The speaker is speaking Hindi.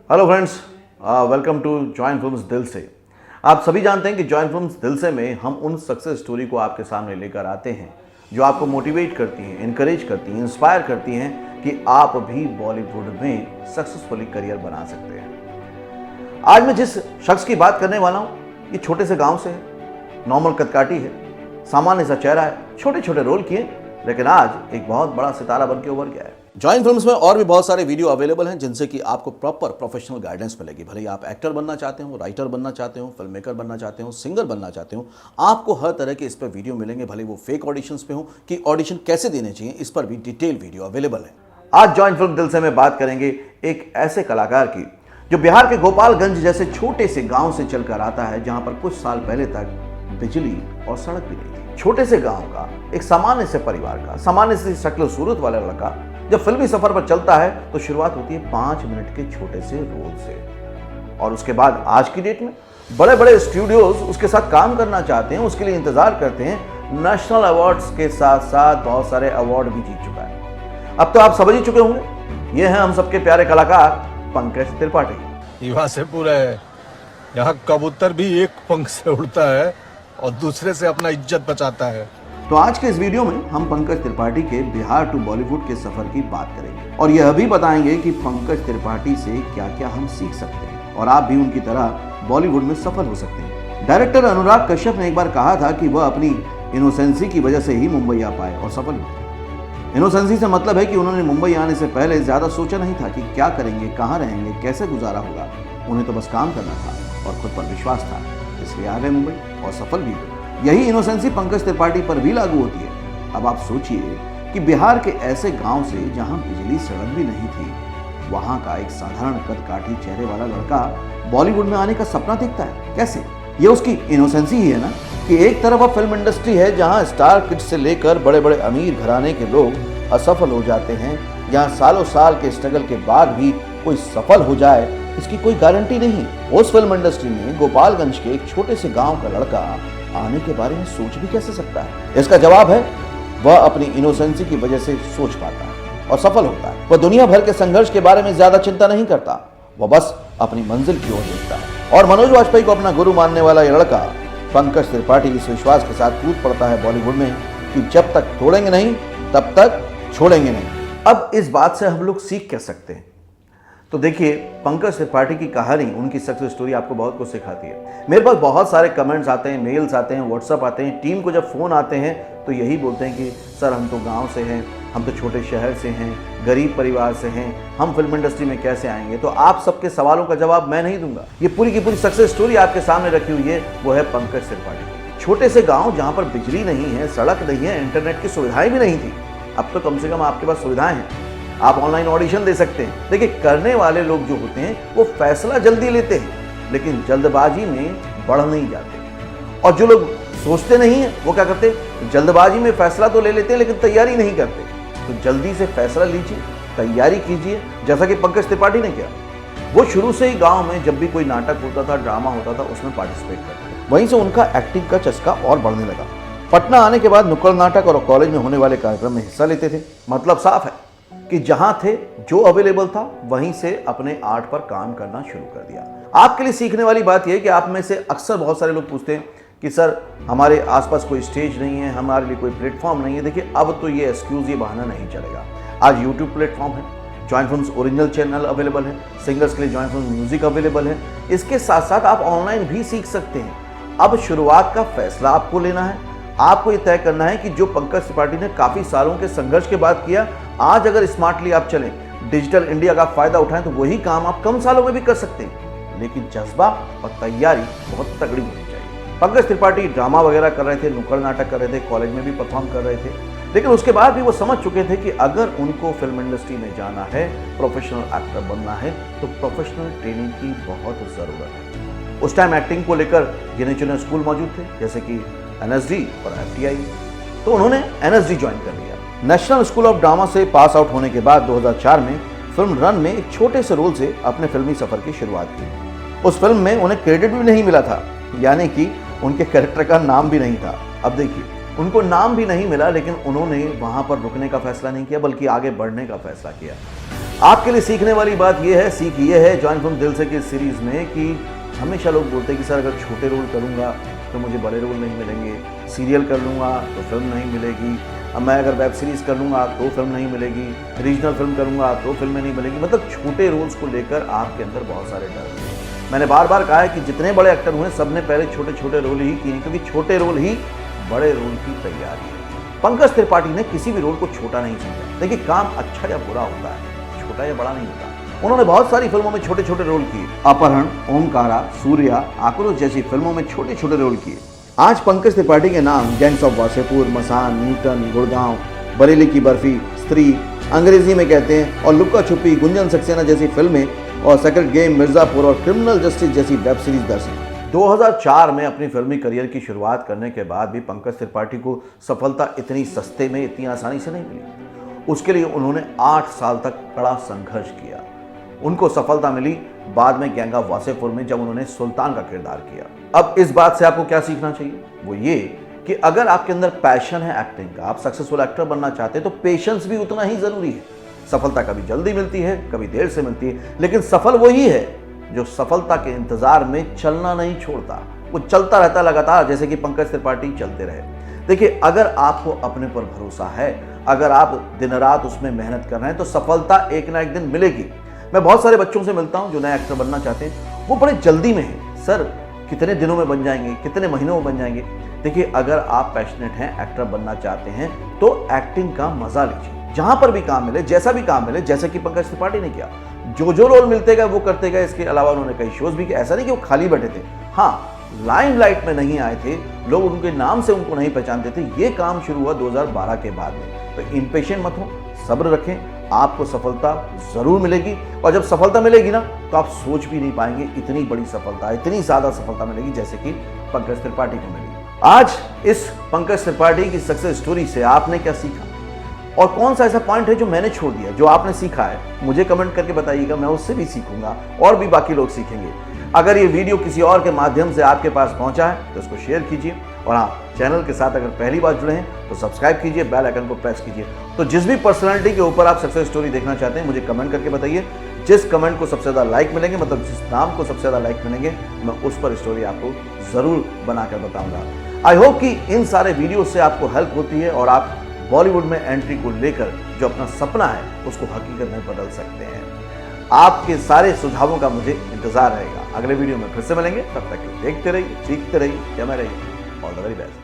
Hello friends, welcome to join films दिल से। आप सभी जानते हैं कि जॉइन फिल्म्स दिल से में हम उन सक्सेस स्टोरी को आपके सामने लेकर आते हैं जो आपको मोटिवेट करती हैं, इनकरेज करती हैं, इंस्पायर करती हैं कि आप भी बॉलीवुड में सक्सेसफुली करियर बना सकते हैं। आज मैं जिस शख्स की बात करने वाला हूँ, ये छोटे से गाँव से है, नॉर्मल कदकाठी है, सामान्य सा चेहरा है, छोटे छोटे रोल किए, लेकिन आज एक बहुत बड़ा सितारा बन के उभर गया है। जॉइन फिल्म्स में और भी बहुत सारे वीडियो अवेलेबल हैं जिनसे कि आपको प्रॉपर प्रोफेशनल गाइडेंस मिलेगी। भले ही आप एक्टर बनना चाहते हो, राइटर बनना चाहते हो, फिल्म मेकर बनना चाहते हो, सिंगर बनना चाहते हो, आपको हर तरह के इस पर वीडियो मिलेंगे। भले वो फेक ऑडिशंस पे हो कि ऑडिशन कैसे देने चाहिए, इस पर भी डिटेल वीडियो अवेलेबल है। आज जॉइन फिल्म दिल से में बात करेंगे एक ऐसे कलाकार की जो बिहार के गोपालगंज जैसे छोटे से गाँव से चलकर आता है, जहाँ पर कुछ साल पहले तक बिजली और सड़क भी नहीं थी। छोटे से गांव का एक सामान्य से परिवार का सामान्य से शक्ल सूरत वाला लड़का जब फिल्मी सफर पर चलता है तो शुरुआत होती है 5 मिनट के छोटे से रोल से, और उसके बाद आज की डेट में बड़े बड़े स्टूडियोज उसके साथ काम करना चाहते हैं, उसके लिए इंतजार करते हैं। नेशनल अवार्ड्स के साथ साथ बहुत सारे अवार्ड भी जीत चुका है। अब तो आप समझ ही चुके होंगे, ये हैं हम सबके प्यारे कलाकार पंकज त्रिपाठी। युवा से पूरा है, यहाँ कबूतर भी एक पंख से उड़ता है और दूसरे से अपना इज्जत बचाता है। तो आज के इस वीडियो में हम पंकज त्रिपाठी के बिहार टू बॉलीवुड के सफर की बात करेंगे और यह भी बताएंगे कि पंकज त्रिपाठी से क्या क्या हम सीख सकते हैं और आप भी उनकी तरह बॉलीवुड में सफल हो सकते हैं। डायरेक्टर अनुराग कश्यप ने एक बार कहा था कि वह अपनी इनोसेंसी की वजह से ही मुंबई आ पाए और सफल हुए। इनोसेंसी से मतलब है कि उन्होंने मुंबई आने से पहले ज्यादा सोचा नहीं था कि क्या करेंगे, कहाँ रहेंगे, कैसे गुजारा होगा। उन्हें तो बस काम करना था और खुद पर विश्वास था, इसलिए आ गए मुंबई और सफल भी हुए। यही इनोसेंसी पंकज त्रिपाठी पर भी लागू होती है। अब आप सोचिए कि बिहार के ऐसे गांव से जहां बिजली सड़क भी नहीं थी, वहां का एक साधारण कदकाठी चेहरे वाला लड़का बॉलीवुड में आने का सपना देखता है। कैसे? ये उसकी इनोसेंसी ही है ना, कि एक तरफ अब फिल्म इंडस्ट्री है जहां स्टार किड से लेकर बड़े बड़े अमीर घराने के लोग असफल हो जाते हैं, जहां सालों साल के स्ट्रगल के बाद भी कोई सफल हो जाए इसकी कोई गारंटी नहीं। उस फिल्म इंडस्ट्री में गोपालगंज के एक छोटे से गांव का लड़का आने के बारे में सोच भी कैसे सकता है? इसका जवाब है, वह अपनी इनोसेंसी की वजह से सोच पाता है और सफल होता है। वह दुनिया भर के संघर्ष के बारे में ज्यादा चिंता नहीं करता, वह बस अपनी मंजिल की ओर देखता है। और मनोज वाजपेयी को अपना गुरु मानने वाला यह लड़का पंकज त्रिपाठी इस विश्वास के साथ कूद पड़ता है बॉलीवुड में कि जब तक तोड़ेंगे नहीं तब तक छोड़ेंगे नहीं। अब इस बात से हम लोग सीख क्या सकते हैं? तो देखिए, पंकज त्रिपाठी की कहानी, उनकी सक्सेस स्टोरी आपको बहुत कुछ सिखाती है। मेरे पास बहुत सारे कमेंट्स आते हैं, मेल्स आते हैं, व्हाट्सअप आते हैं। टीम को जब फ़ोन आते हैं तो यही बोलते हैं कि सर हम तो गांव से हैं, हम तो छोटे शहर से हैं, गरीब परिवार से हैं, हम फिल्म इंडस्ट्री में कैसे आएंगे? तो आप सबके सवालों का जवाब मैं नहीं दूंगा। ये पूरी की पूरी सक्सेस स्टोरी आपके सामने रखी हुई है, वो है पंकज त्रिपाठी। छोटे से गाँव जहाँ पर बिजली नहीं है, सड़क नहीं है, इंटरनेट की सुविधाएँ भी नहीं थी। अब तो कम से कम आपके पास सुविधाएँ हैं, आप ऑनलाइन ऑडिशन दे सकते हैं। देखिए, करने वाले लोग जो होते हैं वो फैसला जल्दी लेते हैं, लेकिन जल्दबाजी में बढ़ नहीं जाते। और जो लोग सोचते नहीं हैं वो क्या करते हैं? जल्दबाजी में फैसला तो ले लेते हैं लेकिन तैयारी नहीं करते। तो जल्दी से फैसला लीजिए, तैयारी कीजिए, जैसा कि पंकज त्रिपाठी ने किया। वो शुरू से ही गाँव में जब भी कोई नाटक होता था, ड्रामा होता था, उसमें पार्टिसिपेट करते थे। वहीं से उनका एक्टिंग का चस्का और बढ़ने लगा। पटना आने के बाद नुक्कड़ नाटक और कॉलेज में होने वाले कार्यक्रम में हिस्सा लेते थे। मतलब साफ है कि जहां थे, जो अवेलेबल था, वहीं से अपने आर्ट पर काम करना शुरू कर दिया। आपके लिए सीखने वाली बात यह है कि आप में से अक्सर बहुत सारे लोग पूछते हैं कि सर हमारे आसपास कोई स्टेज नहीं है, हमारे लिए कोई प्लेटफॉर्म नहीं है। देखिए, अब तो ये एक्सक्यूज, ये बहाना नहीं चलेगा। आज यूट्यूब प्लेटफॉर्म है, join films original channel available है, सिंगर्स के लिए जॉइन फिल्म म्यूजिक अवेलेबल है। इसके साथ साथ आप ऑनलाइन भी सीख सकते हैं। अब शुरुआत का फैसला आपको लेना है। आपको ये तय करना है कि जो पंकज त्रिपाठी ने काफ़ी सालों के संघर्ष के बाद किया, आज अगर स्मार्टली आप चलें, डिजिटल इंडिया का फायदा उठाएं, तो वही काम आप कम सालों में भी कर सकते हैं। लेकिन जज्बा और तैयारी बहुत तगड़ी होनी चाहिए। पंकज त्रिपाठी ड्रामा वगैरह कर रहे थे, नुक्कड़ नाटक कर रहे थे, कॉलेज में भी परफॉर्म कर रहे थे, लेकिन उसके बाद भी वो समझ चुके थे कि अगर उनको फिल्म इंडस्ट्री में जाना है, प्रोफेशनल एक्टर बनना है, तो प्रोफेशनल ट्रेनिंग की बहुत ज़रूरत है। उस टाइम एक्टिंग को लेकर गिने चुने स्कूल मौजूद थे, जैसे कि NSD और FTI। तो उन्होंने NSD ज्वाइन कर लिया। नेशनल स्कूल ऑफ ड्रामा से पास आउट होने के बाद 2004 में फिल्म रन में एक छोटे से रोल से अपने फिल्मी सफर की शुरुआत की। उस फिल्म में उन्हें क्रेडिट भी नहीं मिला था, यानी कि उनके कैरेक्टर का नाम भी नहीं था। अब देखिए, उनको नाम भी नहीं मिला, लेकिन उन्होंने वहां पर रुकने का फैसला नहीं किया, बल्कि आगे बढ़ने का फैसला किया। आपके लिए सीखने वाली बात यह है, सीख ये है जॉइन फ्रॉम दिल से की सीरीज में कि हमेशा लोग बोलते हैं कि सर अगर छोटे रोल करूंगा तो मुझे बड़े रोल नहीं मिलेंगे, सीरियल कर लूँगा तो फिल्म नहीं मिलेगी, अब मैं अगर वेब सीरीज़ कर लूँगा तो फिल्म नहीं मिलेगी, रीजनल फिल्म करूँगा तो फिल्में नहीं मिलेगी। मतलब छोटे रोल्स को लेकर आपके अंदर बहुत सारे डर हैं। मैंने बार बार कहा है कि जितने बड़े एक्टर हुए सब ने पहले छोटे छोटे रोल ही किए, क्योंकि छोटे रोल ही बड़े रोल की तैयारी है। पंकज त्रिपाठी ने किसी भी रोल को छोटा नहीं समझा। देखिए, काम अच्छा या बुरा होता है, छोटा या बड़ा नहीं होता। उन्होंने बहुत सारी फिल्मों में छोटे छोटे रोल किए, अपहरण, ओमकारा, सूर्या, आक्रोश जैसी फिल्मों में छोटे छोटे रोल किए। आज पंकज त्रिपाठी के नाम gangs of Wasseypur, Masaan, Newton, Gurgaon, Bareilly ki Barfi, स्त्री, अंग्रेजी में कहते हैं, और लुक्का छुपी, गुंजन सक्सेना जैसी फिल्में, और सेक्रेट गेम, मिर्जापुर और क्रिमिनल जस्टिस जैसी वेब सीरीज दर्ज हैं। 2004 में अपनी फिल्मी करियर की शुरुआत करने के बाद भी पंकज त्रिपाठी को सफलता इतनी सस्ते में, इतनी आसानी से नहीं मिली। उसके लिए उन्होंने 8 साल तक कड़ा संघर्ष किया। उनको सफलता मिली बाद में गैंग ऑफ वासेपुर में, जब उन्होंने सुल्तान का किरदार किया। अब इस बात से आपको क्या सीखना चाहिए, वो ये कि अगर आपके अंदर पैशन है एक्टिंग का, आप सक्सेसफुल एक्टर बनना चाहते हैं, तो पेशेंस भी उतना ही जरूरी है। सफलता कभी जल्दी मिलती है, कभी देर से मिलती है, लेकिन सफल वही है जो सफलता के इंतजार में चलना नहीं छोड़ता। वो चलता रहता लगातार, जैसे कि पंकज त्रिपाठी चलते रहे। देखिए, अगर आपको अपने पर भरोसा है, अगर आप दिन रात उसमें मेहनत कर रहे हैं, तो सफलता एक ना एक दिन मिलेगी। मैं बहुत सारे बच्चों से मिलता हूं जो नए एक्टर बनना चाहते हैं, वो बड़े जल्दी में है, सर कितने दिनों में बन जाएंगे, कितने महीनों में बन जाएंगे। देखिए, अगर आप पैशनेट हैं, एक्टर बनना चाहते हैं, तो एक्टिंग का मजा लीजिए। जहां पर भी काम मिले, जैसा भी काम मिले, जैसे कि पंकज त्रिपाठी ने किया, जो रोल मिलते गए वो करते गए। इसके अलावा उन्होंने कई शोज भी किए, ऐसा नहीं कि वो खाली बैठे थे। हाँ, लाइमलाइट में नहीं आए थे, लोग उनके नाम से उनको नहीं पहचानते थे। ये काम शुरू हुआ 2012 के बाद में। तो इम्पेशेंट मत हो, सब्र रखें, आपको सफलता जरूर मिलेगी। और जब सफलता मिलेगी ना, तो आप सोच भी नहीं पाएंगे इतनी बड़ी सफलता, इतनी ज्यादा सफलता मिलेगी जैसे कि पंकज त्रिपाठी को मिली। आज इस पंकज त्रिपाठी की सक्सेस स्टोरी से आपने क्या सीखा, और कौन सा ऐसा पॉइंट है जो मैंने छोड़ दिया, जो आपने सीखा है, मुझे कमेंट करके बताइएगा। मैं उससे भी सीखूंगा और भी बाकी लोग सीखेंगे। अगर ये वीडियो किसी और के माध्यम से आपके पास पहुंचा है तो इसको शेयर कीजिए, और हाँ, चैनल के साथ अगर पहली बार जुड़े हैं तो सब्सक्राइब कीजिए, बेल आइकन को प्रेस कीजिए। तो जिस भी पर्सनालिटी के ऊपर आप सक्सेस स्टोरी देखना चाहते हैं, मुझे कमेंट करके बताइए। जिस कमेंट को सबसे ज़्यादा लाइक मिलेंगे, मतलब जिस नाम को सबसे ज़्यादा लाइक मिलेंगे, मैं उस पर स्टोरी आपको ज़रूर बनाकर बताऊंगा। आई होप कि इन सारे वीडियो से आपको हेल्प होती है और आप बॉलीवुड में एंट्री को लेकर जो अपना सपना है उसको हकीकत में बदल सकते हैं। आपके सारे सुझावों का मुझे इंतजार रहेगा। अगले वीडियो में फिर से मिलेंगे, तब तक देखते रहिए, सीखते रहिए, जमे रहिए। All the very best.